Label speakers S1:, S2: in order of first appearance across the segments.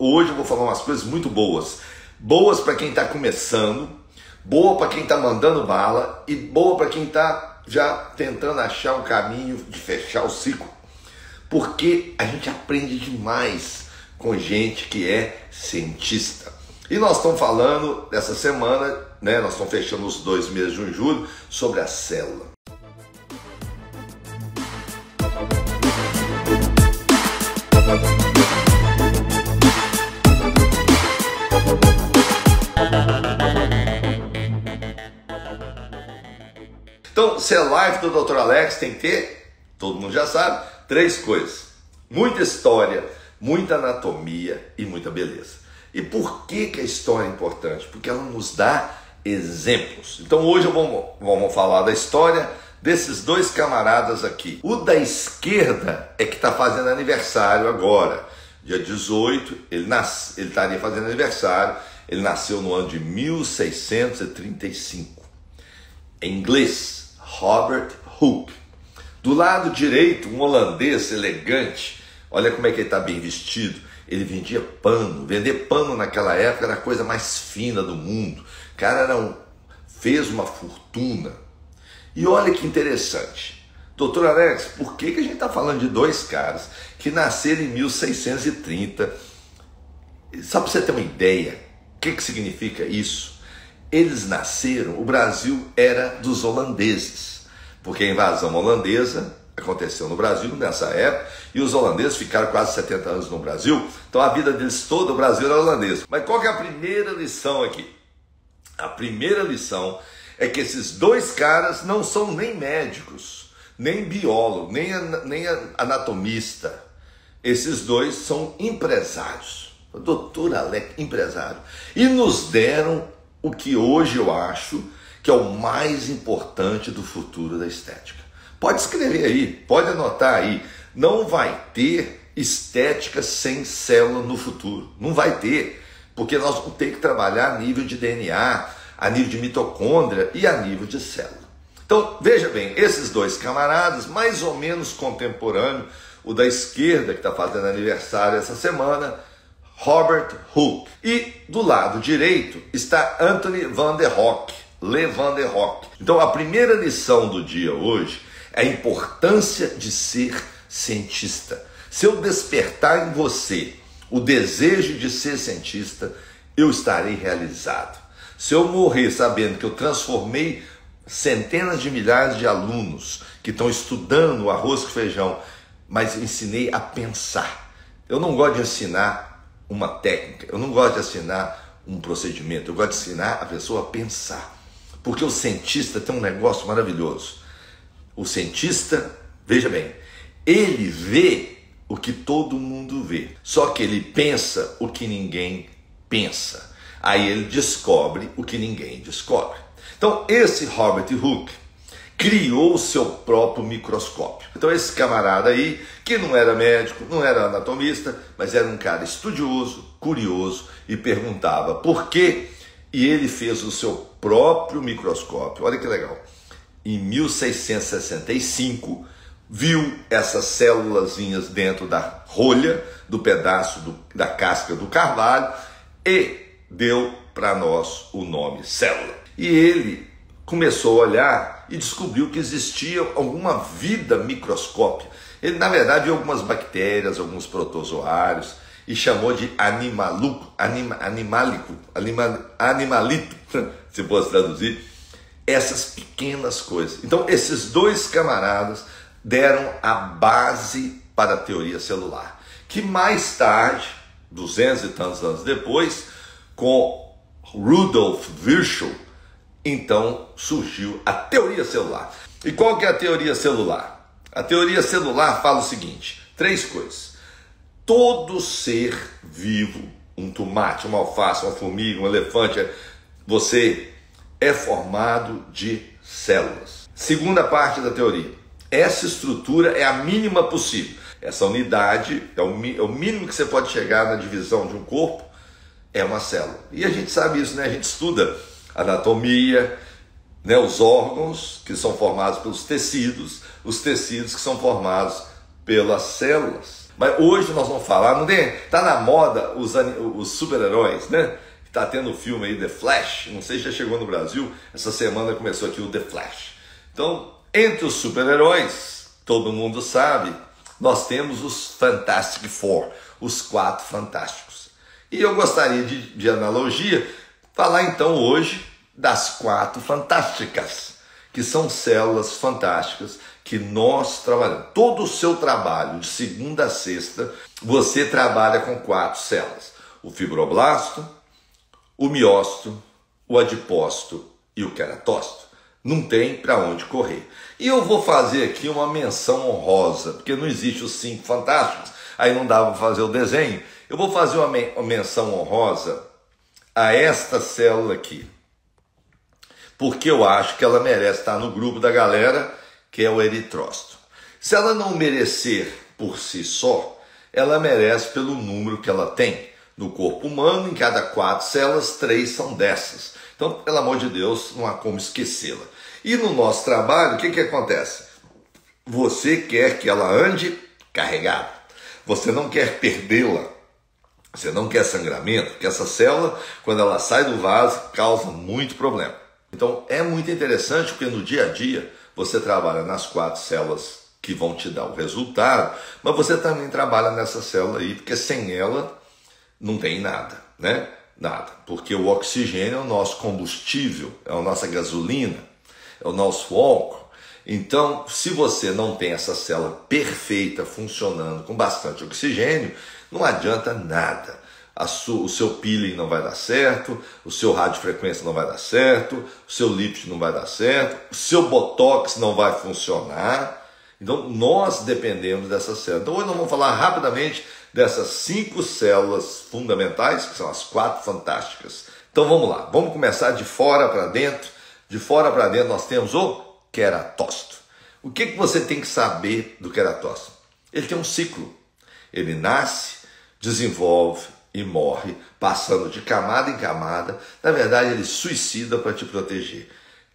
S1: Hoje eu vou falar umas coisas muito boas. Boas para quem está começando, boa para quem está mandando bala e boa para quem está já tentando achar um caminho de fechar o ciclo. Porque a gente aprende demais com gente que é cientista. E nós estamos falando dessa semana, né? Nós estamos fechando os 2 meses de junho e julho sobre a célula. Então, Cell Life do Dr. Alex tem que ter, todo mundo já sabe, 3 coisas. Muita história, muita anatomia e muita beleza. E por que a história é importante? Porque ela nos dá exemplos. Então hoje vamos falar da história desses 2 camaradas aqui. O da esquerda é que está fazendo aniversário agora. Dia 18, ele estaria fazendo aniversário. Ele nasceu no ano de 1635. Em inglês, Robert Hooke. Do lado direito, um holandês elegante. Olha como é que ele está bem vestido. Ele vendia pano. Vender pano naquela época era a coisa mais fina do mundo. O cara fez uma fortuna. E olha que interessante. Doutor Alex, por que a gente está falando de 2 caras que nasceram em 1630? Só para você ter uma ideia, o que significa isso? Eles nasceram, o Brasil era dos holandeses, porque a invasão holandesa aconteceu no Brasil nessa época, e os holandeses ficaram quase 70 anos no Brasil, então a vida deles toda, o Brasil era holandês. Mas qual que é a primeira lição aqui? A primeira lição é que esses 2 caras não são nem médicos, nem biólogo, nem anatomista. Esses 2 são empresários. O doutor Alex, empresário. E nos deram o que hoje eu acho que é o mais importante do futuro da estética. Pode escrever aí, pode anotar aí. Não vai ter estética sem célula no futuro. Não vai ter, porque nós vamos ter que trabalhar a nível de DNA, a nível de mitocôndria e a nível de célula. Então, veja bem, esses 2 camaradas, mais ou menos contemporâneos, o da esquerda, que está fazendo aniversário essa semana, Robert Hooke. E do lado direito está Anthony van der Rohe, Le Van der Rohe. Então, a primeira lição do dia hoje é a importância de ser cientista. Se eu despertar em você o desejo de ser cientista, eu estarei realizado. Se eu morrer sabendo que eu transformei centenas de milhares de alunos que estão estudando o arroz com feijão, mas ensinei a pensar. Eu não gosto de ensinar uma técnica, eu não gosto de ensinar um procedimento, eu gosto de ensinar a pessoa a pensar. Porque o cientista tem um negócio maravilhoso. O cientista, veja bem, ele vê o que todo mundo vê, só que ele pensa o que ninguém pensa. Aí ele descobre o que ninguém descobre. Então esse Robert Hooke criou o seu próprio microscópio. Então esse camarada aí, que não era médico, não era anatomista, mas era um cara estudioso, curioso e perguntava por quê, e ele fez o seu próprio microscópio. Olha que legal. Em 1665, viu essas célulazinhas dentro da rolha, do pedaço da casca do carvalho, e deu para nós o nome célula. E ele começou a olhar e descobriu que existia alguma vida microscópica. Ele, na verdade, viu algumas bactérias, alguns protozoários, e chamou de animalito, se fosse traduzir, essas pequenas coisas. Então, esses 2 camaradas deram a base para a teoria celular, que mais tarde, 200 e tantos anos depois, com Rudolf Virchow, então surgiu a teoria celular. E qual que é a teoria celular? A teoria celular fala o seguinte, 3 coisas. Todo ser vivo, um tomate, uma alface, uma formiga, um elefante, você é formado de células. Segunda parte da teoria, essa estrutura é a mínima possível. Essa unidade é o mínimo que você pode chegar na divisão de um corpo, é uma célula. E a gente sabe isso, né? A gente estuda anatomia, né? Os órgãos que são formados pelos tecidos, os tecidos que são formados pelas células. Mas hoje nós vamos falar, não tem? Tá na moda os super-heróis, né? Tá tendo o filme aí The Flash, não sei se já chegou no Brasil, essa semana começou aqui o The Flash. Então, entre os super-heróis, todo mundo sabe, nós temos os Fantastic Four, os Quatro Fantásticos. E eu gostaria de analogia, falar então hoje das Quatro Fantásticas, que são células fantásticas que nós trabalhamos. Todo o seu trabalho, de segunda a sexta, você trabalha com 4 células. O fibroblasto, o miócito, o adipócito e o queratócito. Não tem para onde correr. E eu vou fazer aqui uma menção honrosa, porque não existe os 5 fantásticos, aí não dá para fazer o desenho. Eu vou fazer uma menção honrosa a esta célula aqui, porque eu acho que ela merece estar no grupo da galera, que é o eritrócito. Se ela não merecer por si só, ela merece pelo número que ela tem. No corpo humano, em cada 4 células, 3 são dessas. Então, pelo amor de Deus, não há como esquecê-la. E no nosso trabalho, o que acontece? Você quer que ela ande carregada. Você não quer perdê-la. Você não quer sangramento, porque essa célula, quando ela sai do vaso, causa muito problema. Então, é muito interessante, porque no dia a dia, você trabalha nas 4 células que vão te dar o resultado, mas você também trabalha nessa célula aí, porque sem ela não tem nada, né? Nada. Porque o oxigênio é o nosso combustível, é a nossa gasolina, é o nosso álcool. Então, se você não tem essa célula perfeita, funcionando com bastante oxigênio, não adianta nada. O seu peeling não vai dar certo, o seu radiofrequência não vai dar certo, o seu lift não vai dar certo, o seu botox não vai funcionar. Então, nós dependemos dessa célula. Então, hoje nós vamos falar rapidamente dessas 5 células fundamentais, que são as 4 fantásticas. Então, vamos lá. Vamos começar de fora para dentro. De fora para dentro, nós temos o queratócito. O que você tem que saber do queratócito? Ele tem um ciclo. Ele nasce, desenvolve e morre, passando de camada em camada. Na verdade, ele suicida para te proteger.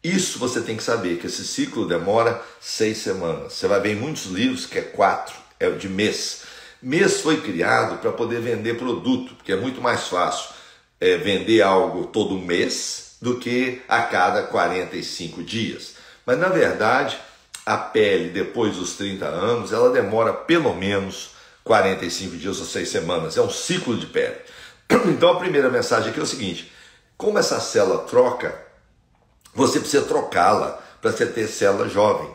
S1: Isso você tem que saber, que esse ciclo demora 6 semanas. Você vai ver em muitos livros que é 4, é de mês. Mês foi criado para poder vender produto, porque é muito mais fácil vender algo todo mês do que a cada 45 dias. Mas, na verdade, a pele, depois dos 30 anos, ela demora pelo menos 45 dias ou 6 semanas. É um ciclo de pele. Então, a primeira mensagem aqui é o seguinte: como essa célula troca, você precisa trocá-la para você ter célula jovem.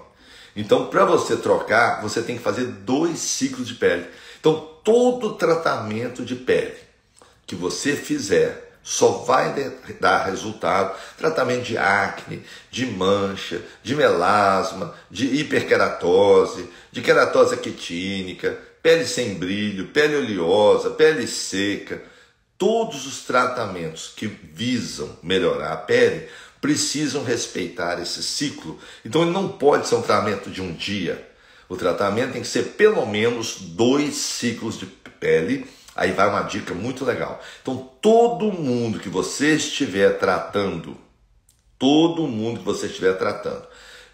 S1: Então, para você trocar, você tem que fazer 2 ciclos de pele. Então, todo tratamento de pele que você fizer só vai dar resultado. Tratamento de acne, de mancha, de melasma, de hiperqueratose, de queratose aquitínica, pele sem brilho, pele oleosa, pele seca. Todos os tratamentos que visam melhorar a pele precisam respeitar esse ciclo. Então ele não pode ser um tratamento de um dia. O tratamento tem que ser pelo menos 2 ciclos de pele. Aí vai uma dica muito legal. Então todo mundo que você estiver tratando,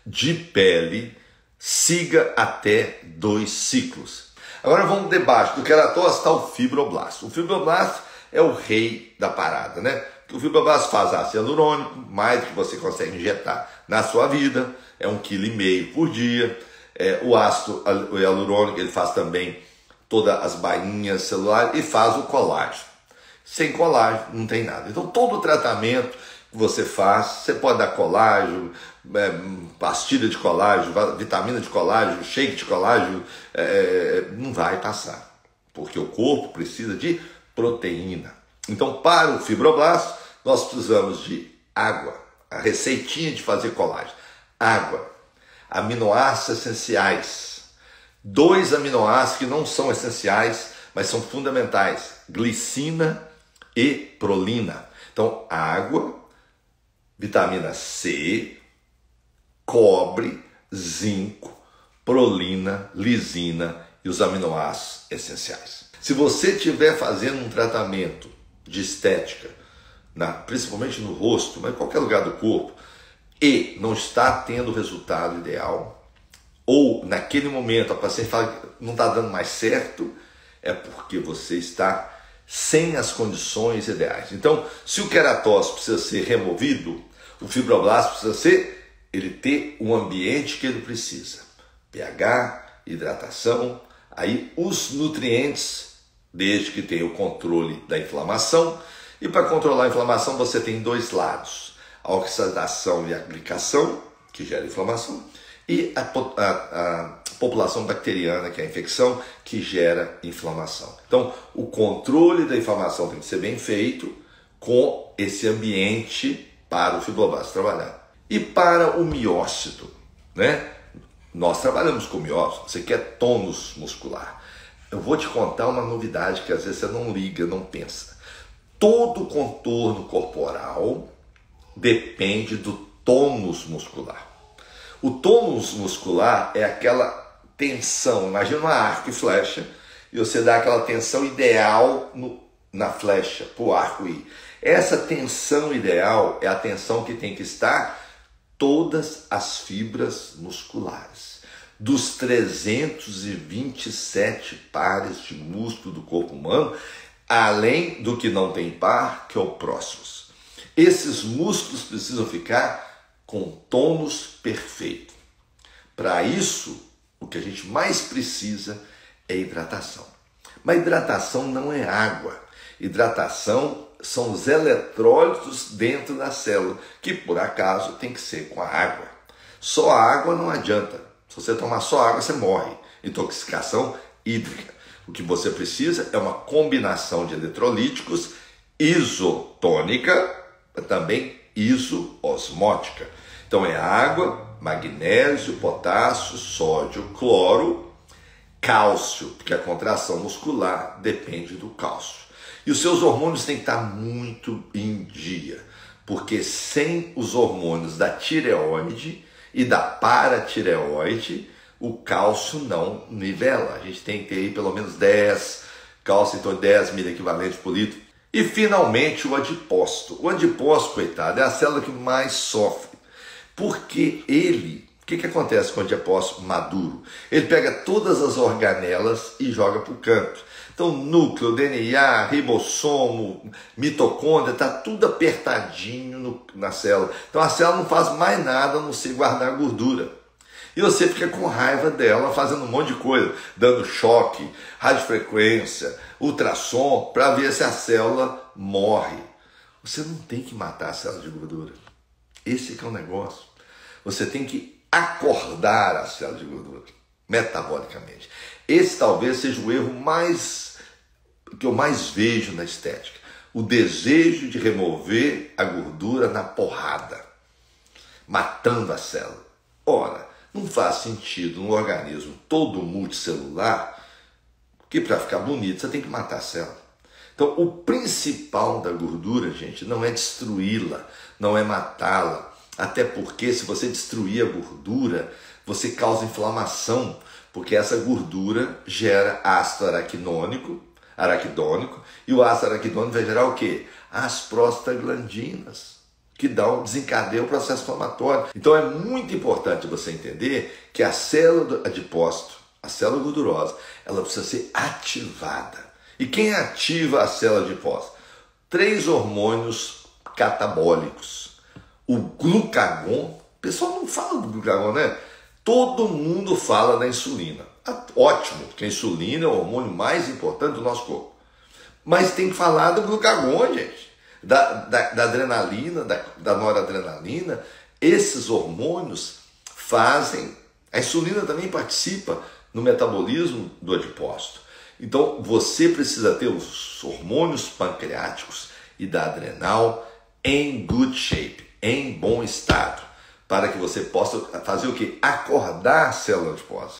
S1: de pele, siga até 2 ciclos. Agora vamos debaixo do queratócito está o fibroblasto. O fibroblasto é o rei da parada, né? O fibroblasto faz ácido hialurônico, mais do que você consegue injetar na sua vida, é 1,5 kg por dia. O ácido hialurônico ele faz também todas as bainhas celulares e faz o colágeno. Sem colágeno não tem nada. Então todo o tratamento que você faz, você pode dar colágeno, pastilha de colágeno, vitamina de colágeno, shake de colágeno, não vai passar, porque o corpo precisa de proteína. Então, para o fibroblasto, nós precisamos de água, a receitinha de fazer colágeno. Água, aminoácidos essenciais, 2 aminoácidos que não são essenciais, mas são fundamentais, glicina e prolina. Então, água, vitamina C, cobre, zinco, prolina, lisina e os aminoácidos essenciais. Se você estiver fazendo um tratamento de estética, principalmente no rosto, mas em qualquer lugar do corpo, e não está tendo o resultado ideal, ou naquele momento a paciente fala que não está dando mais certo, é porque você está sem as condições ideais. Então, se o queratócito precisa ser removido, o fibroblasto precisa ele ter o ambiente que ele precisa. pH, hidratação, aí os nutrientes, desde que tenha o controle da inflamação. E para controlar a inflamação você tem dois lados, a oxidação e a glicação, que gera inflamação, e a população bacteriana, que é a infecção, que gera inflamação. Então, o controle da inflamação tem que ser bem feito com esse ambiente para o fibroblasto trabalhar. E para o miócito, né? Nós trabalhamos com miócito, você quer tônus muscular. Eu vou te contar uma novidade que às vezes você não liga, não pensa. Todo o contorno corporal depende do tônus muscular. O tônus muscular é aquela tensão, imagina uma arco e flecha, e você dá aquela tensão ideal na flecha, para o arco ir. Essa tensão ideal é a tensão que tem que estar todas as fibras musculares. Dos 327 pares de músculo do corpo humano, além do que não tem par, que é o próximos. Esses músculos precisam ficar com tônus perfeito. Para isso, o que a gente mais precisa é hidratação. Mas hidratação não é água. Hidratação são os eletrólitos dentro da célula, que por acaso tem que ser com a água. Só a água não adianta. Se você tomar só água, você morre. Intoxicação hídrica. O que você precisa é uma combinação de eletrolíticos isotônica, também isoosmótica. Então é água, magnésio, potássio, sódio, cloro, cálcio, porque a contração muscular depende do cálcio. E os seus hormônios têm que estar muito em dia, porque sem os hormônios da tireoide e da paratireoide, o cálcio não nivela. A gente tem que ter aí pelo menos 10, cálcio então 10 miliequivalentes por litro. E finalmente o adipócito. O adipócito, coitado, é a célula que mais sofre. Porque o que acontece com o adipócito maduro? Ele pega todas as organelas e joga para o canto. Então, núcleo, DNA, ribossomo, mitocôndria, está tudo apertadinho na célula. Então, a célula não faz mais nada a não ser guardar gordura. E você fica com raiva dela, fazendo um monte de coisa, dando choque, radiofrequência, ultrassom, para ver se a célula morre. Você não tem que matar a célula de gordura. Esse que é o negócio. Você tem que acordar a célula de gordura, metabolicamente. Esse talvez seja o erro que eu mais vejo na estética. O desejo de remover a gordura na porrada, matando a célula. Ora, não faz sentido no organismo todo multicelular que para ficar bonito você tem que matar a célula. Então, o principal da gordura, gente, não é destruí-la, não é matá-la. Até porque se você destruir a gordura, você causa inflamação, porque essa gordura gera ácido araquidônico, e o ácido araquidônico vai gerar o quê? As prostaglandinas, que desencadeiam o processo inflamatório. Então é muito importante você entender que a célula do adipócito, a célula gordurosa, ela precisa ser ativada. E quem ativa a célula adipócita? 3 hormônios catabólicos. O glucagon, o pessoal não fala do glucagon, né? Todo mundo fala da insulina. Ótimo, porque a insulina é o hormônio mais importante do nosso corpo. Mas tem que falar do glucagon, gente. Da adrenalina, da noradrenalina. Esses hormônios fazem... A insulina também participa no metabolismo do adipócito. Então, você precisa ter os hormônios pancreáticos e da adrenal em good shape, em bom estado, para que você possa fazer o quê? Acordar a célula adiposa.